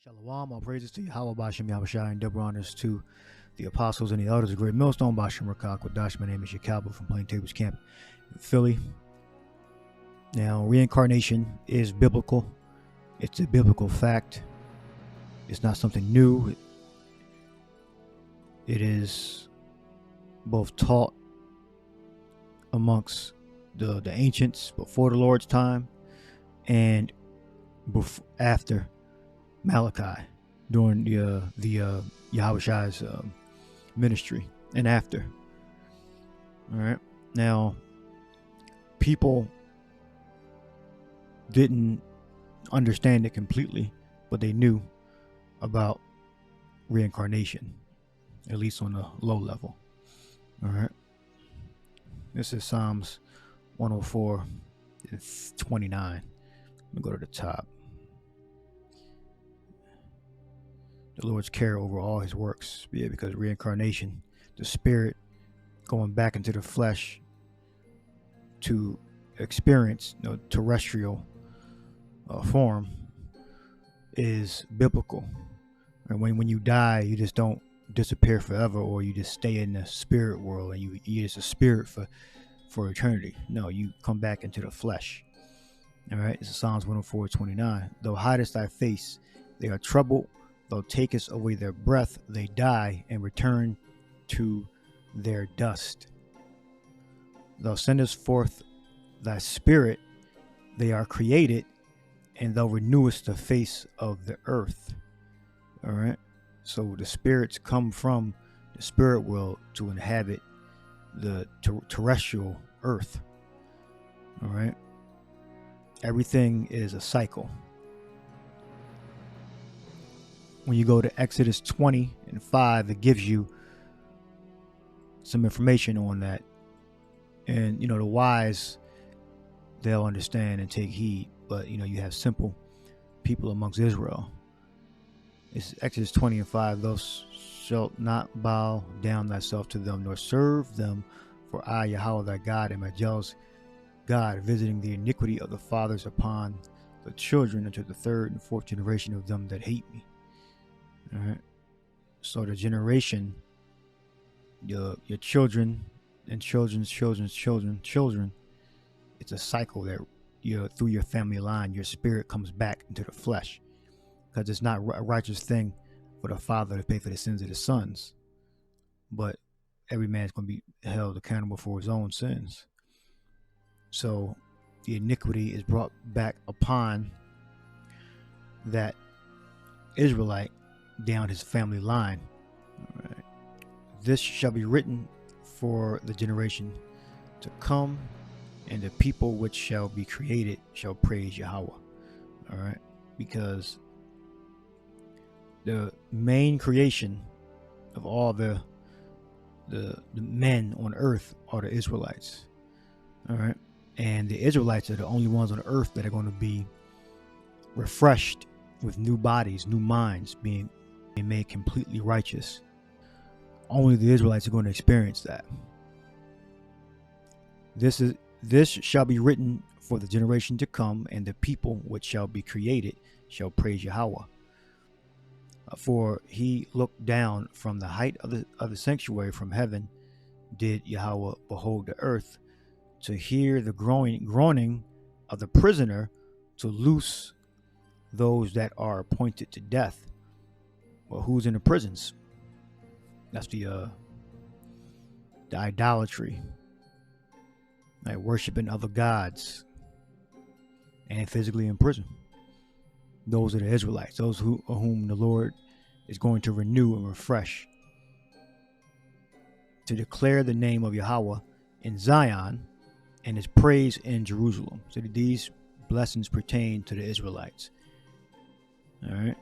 Shalom, all praises to Yahweh Bashem Yahushua, and double honors to the apostles and the elders of Great Millstone Bashem Rakak with Dash. My name is Yakaba from Plain Tables Camp in Philly. Now, reincarnation is biblical. It's a biblical fact. It's not something new. It is both taught amongst the ancients before the Lord's time and after Malachi, during the Yahushua's ministry and after. All right. Now, people didn't understand it completely, but they knew about reincarnation, at least on a low level. All right. This is Psalms 104 and 29. Let me go to the top. The Lord's care over all his works. Yeah, because reincarnation, the spirit going back into the flesh to experience terrestrial form is biblical. And when you die, you just don't disappear forever, or you just stay in the spirit world and you're just a spirit for eternity. No, you come back into the flesh. All right, this is Psalms 104:29. Though hidest thy face, they are troubled. Thou takest away their breath, they die and return to their dust. Thou sendest forth thy spirit, they are created, and thou renewest the face of the earth. All right. So the spirits come from the spirit world to inhabit the terrestrial earth. All right. Everything is a cycle. When you go to Exodus 20:5, it gives you some information on that. And, the wise, they'll understand and take heed. But, you have simple people amongst Israel. It's Exodus 20:5. Thou shalt not bow down thyself to them, nor serve them. For I, Yahweh thy God, am a jealous God, visiting the iniquity of the fathers upon the children unto the third and fourth generation of them that hate me. All right. So the generation, your children and children's children, it's a cycle that through your family line, your spirit comes back into the flesh, because it's not a righteous thing for the father to pay for the sins of his sons, but every man's going to be held accountable for his own sins. So the iniquity is brought back upon that Israelite down his family line. All right. This shall be written for the generation to come, and the people which shall be created shall praise Yahweh. All right. Because the main creation of all the men on earth are the Israelites. All right. And the Israelites are the only ones on earth that are going to be refreshed with new bodies, new minds, being made completely righteous. Only the Israelites are going to experience that. This shall be written for the generation to come, and the people which shall be created shall praise Yahweh. For he looked down from the height of the sanctuary from heaven, did Yahweh behold the earth, to hear the groaning of the prisoner, to loose those that are appointed to death. Well, who's in the prisons? That's the idolatry, like worshiping other gods, and physically in prison. Those are the Israelites, those whom the Lord is going to renew and refresh, to declare the name of Yahweh in Zion and his praise in Jerusalem. So these blessings pertain to the Israelites. All right.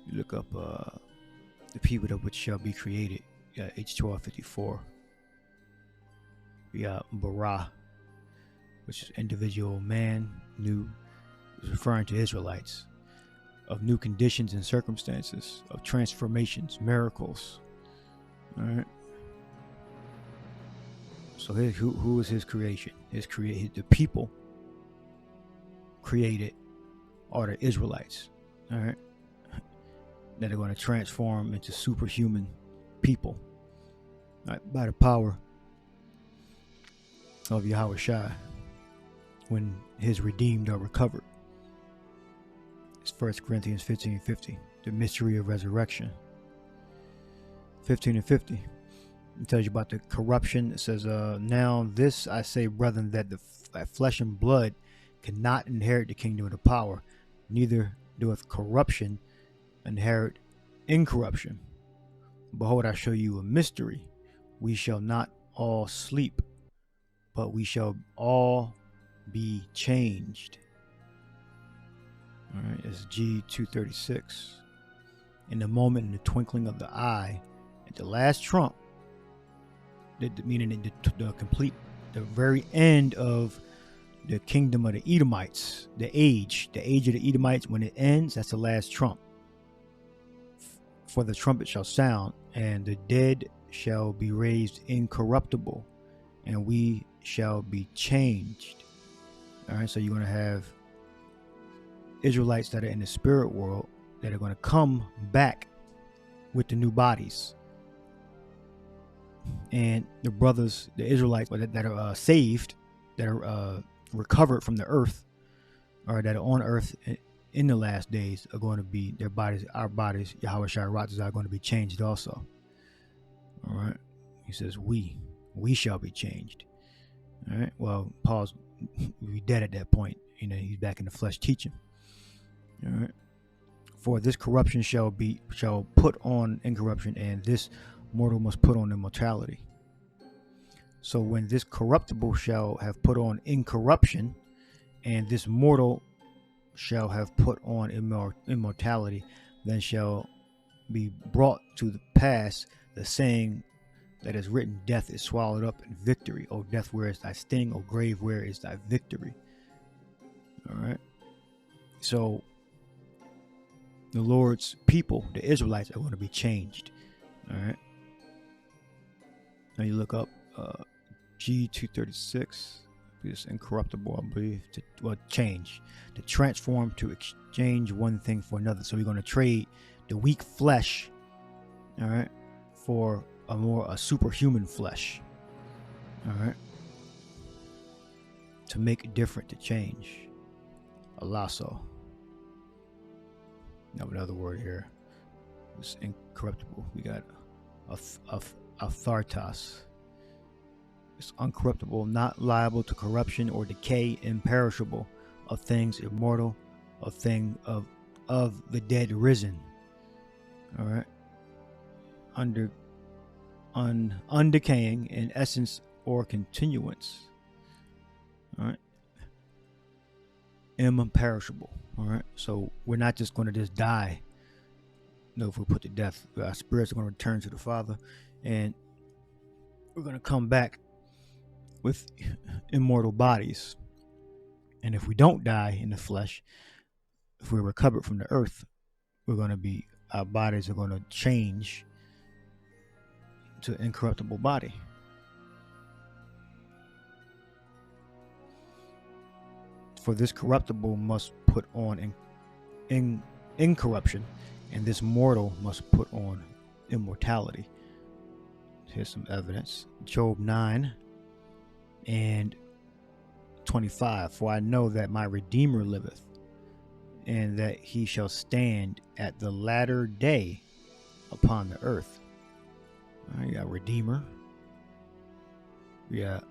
You look up the people that which shall be created. You got H1254. We got Bara, which is individual man, new, is referring to Israelites, of new conditions and circumstances, of transformations, miracles. All right. So who is his creation? The people created are the Israelites, all right, that are going to transform into superhuman people, all right, by the power of Yahushua when his redeemed are recovered. It's 1 Corinthians 15:50, the mystery of resurrection. 15:50. It tells you about the corruption. It says, now this I say, brethren, that the flesh and blood cannot inherit the kingdom of the power, neither doeth corruption inherit incorruption. Behold, I show you a mystery. We shall not all sleep, but we shall all be changed. All right, it's G236. In the moment, in the twinkling of the eye, at the last trump, meaning the very end of the kingdom of the Edomites, the age of the Edomites, when it ends, that's the last trump. For the trumpet shall sound, and the dead shall be raised incorruptible, and we shall be changed. All right, so you're going to have Israelites that are in the spirit world that are going to come back with the new bodies. And the brothers, the Israelites that are saved, that are recovered from the earth, or that are on earth in the last days, are going to be, their bodies, our bodies, Yahweh Shai Ratzah, are going to be changed also. All right. He says, we shall be changed. All right. Well, Paul's be dead at that point. You know, he's back in the flesh teaching. All right. For this corruption shall put on incorruption, and this mortal must put on immortality. So when this corruptible shall have put on incorruption, and this mortal shall have put on immortality, then shall be brought to the pass the saying that is written, death is swallowed up in victory. O death, where is thy sting? O grave, where is thy victory? All right. So the Lord's people, the Israelites, are going to be changed. All right. Now you look up G236. It's incorruptible, I believe. To transform, to exchange one thing for another. So we're going to trade the weak flesh, all right, for a superhuman flesh, all right, to make it different, to change. A lasso. Now another word here. It's incorruptible. We got Athartas. It's uncorruptible, not liable to corruption or decay, imperishable, of things immortal, of thing of the dead risen. All right. Undecaying in essence or continuance. All right. Imperishable. All right. So we're not just going to just die. No, if we put to death, our spirits are going to return to the Father, and we're going to come back with immortal bodies. And if we don't die in the flesh, if we're recovered from the earth, our bodies are going to change to incorruptible body. For this corruptible must put on incorruption, and this mortal must put on immortality. Here's some evidence. Job 9 and 25. For I know that my Redeemer liveth, and that he shall stand at the latter day upon the earth. All right, you got Redeemer. We got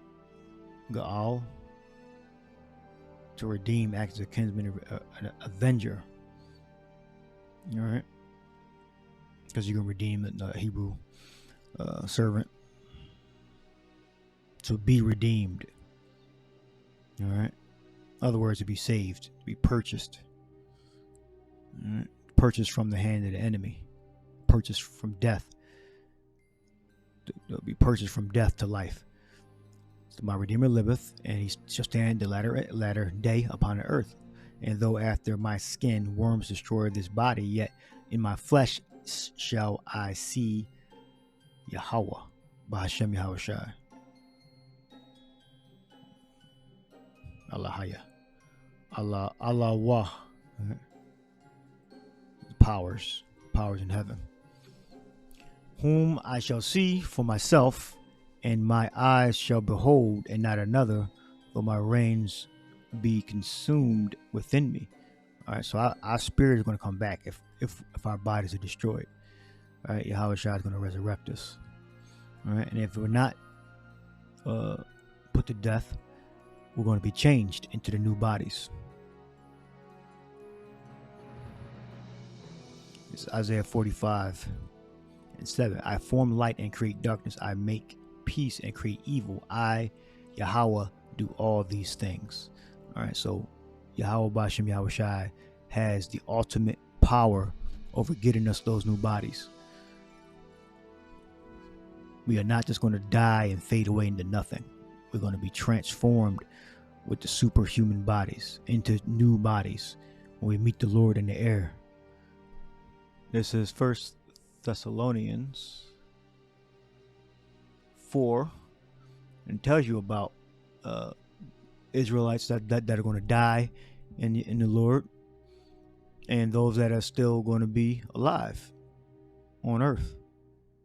Gaal. To redeem, acts as a kinsman, an avenger. All right, because you can redeem the Hebrew servant. To be redeemed. All right. In other words, to be saved, to be purchased. All right. Purchased from the hand of the enemy. Purchased from death. To be purchased from death to life. So my Redeemer liveth, and he shall stand the latter day upon the earth. And though after my skin worms destroy this body, yet in my flesh shall I see Yahweh, B'Hashem Yahushai. Allahaya. Allah Wah. Right? Powers in heaven. Whom I shall see for myself, and my eyes shall behold, and not another, though my reins be consumed within me. All right, so our spirit is going to come back if our bodies are destroyed. All right, Yahweh Shai is going to resurrect us. All right, and if we're not put to death, we're going to be changed into the new bodies. It's Isaiah 45:7. I form light and create darkness. I make peace and create evil. I, Yahweh, do all these things. All right, so Yahweh Bashem Yahweh Shai has the ultimate power over getting us those new bodies. We are not just going to die and fade away into nothing. We're going to be transformed with the superhuman bodies into new bodies when we meet the Lord in the air. This is 1 Thessalonians 4, and tells you about Israelites that are going to die in the Lord, and those that are still going to be alive on earth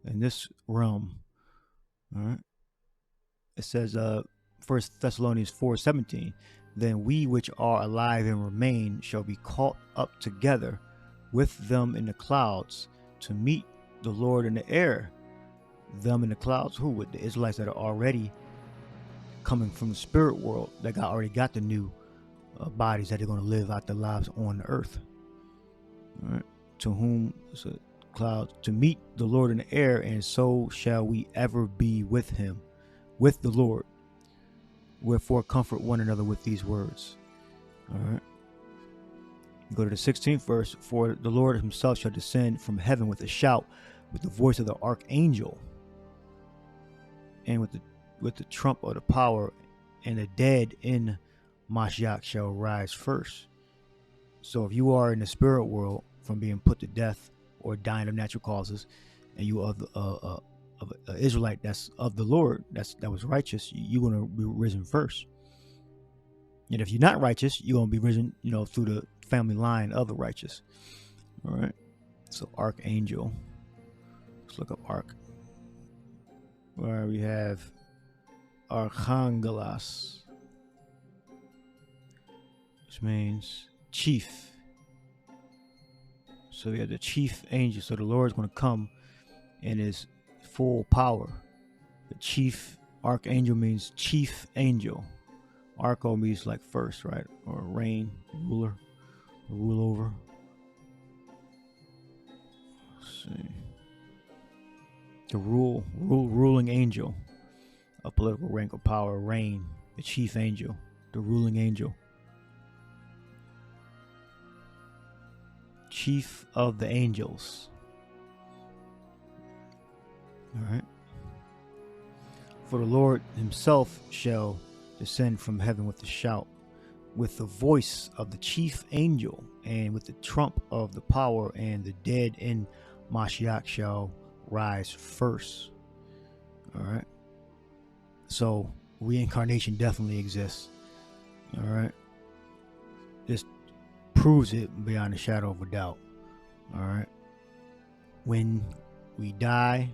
in this realm. All right. It says 1 Thessalonians 4:17, then we which are alive and remain shall be caught up together with them in the clouds to meet the Lord in the air. Them in the clouds, who? With the Israelites that are already coming from the spirit world, that already got the new bodies that are going to live out their lives on the earth. All right. To whom, so clouds, to meet the Lord in the air, and so shall we ever be with him, with the Lord. Wherefore comfort one another with these words. All right. Go to the 16th verse. For the Lord himself shall descend from heaven with a shout, with the voice of the archangel, and with the trump of the power, and the dead in Mashiach shall rise first. So if you are in the spirit world from being put to death or dying of natural causes, and you are of an Israelite that's of the Lord, that was righteous, you're going to be risen first. And if you're not righteous, you're going to be risen, through the family line of the righteous. All right. So archangel. Let's look up arch. Where we have Archangelos, which means chief. So we have the chief angel. So the Lord is going to come in his full power. The chief archangel means chief angel. Archo means like first, right? Or reign, ruler, rule over. Let's see. The ruling angel, a political rank of power, reign, the chief angel, the ruling angel. Chief of the angels. All right. For the Lord himself shall descend from heaven with a shout, with the voice of the chief angel, and with the trump of the power, and the dead in Mashiach shall rise first. All right. So reincarnation definitely exists. All right. This proves it beyond a shadow of a doubt. All right. When we die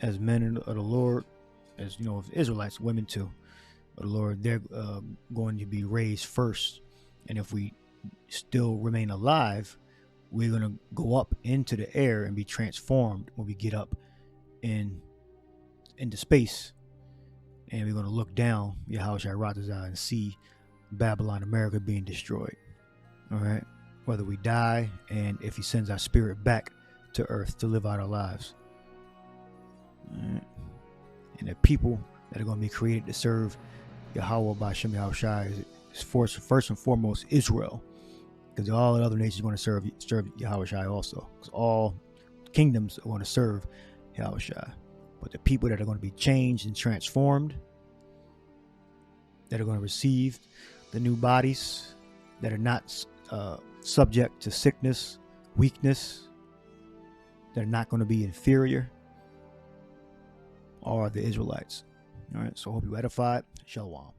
as men of the Lord, as Israelites, women too, of the Lord, they're going to be raised first. And if we still remain alive, we're going to go up into the air and be transformed when we get up into space. And we're going to look down, Yahushua, and see Babylon, America being destroyed. All right. Whether we die, and if he sends our spirit back to earth to live out our lives. All right. And the people that are going to be created to serve Yahweh by Shem Yahushua is first and foremost Israel. Because all the other nations are going to serve Yahushua also. Because all kingdoms are going to serve Yahushua. But the people that are going to be changed and transformed, that are going to receive the new bodies, that are not subject to sickness, weakness, that are not going to be inferior, are the Israelites. All right, so I hope you edified. Shalom.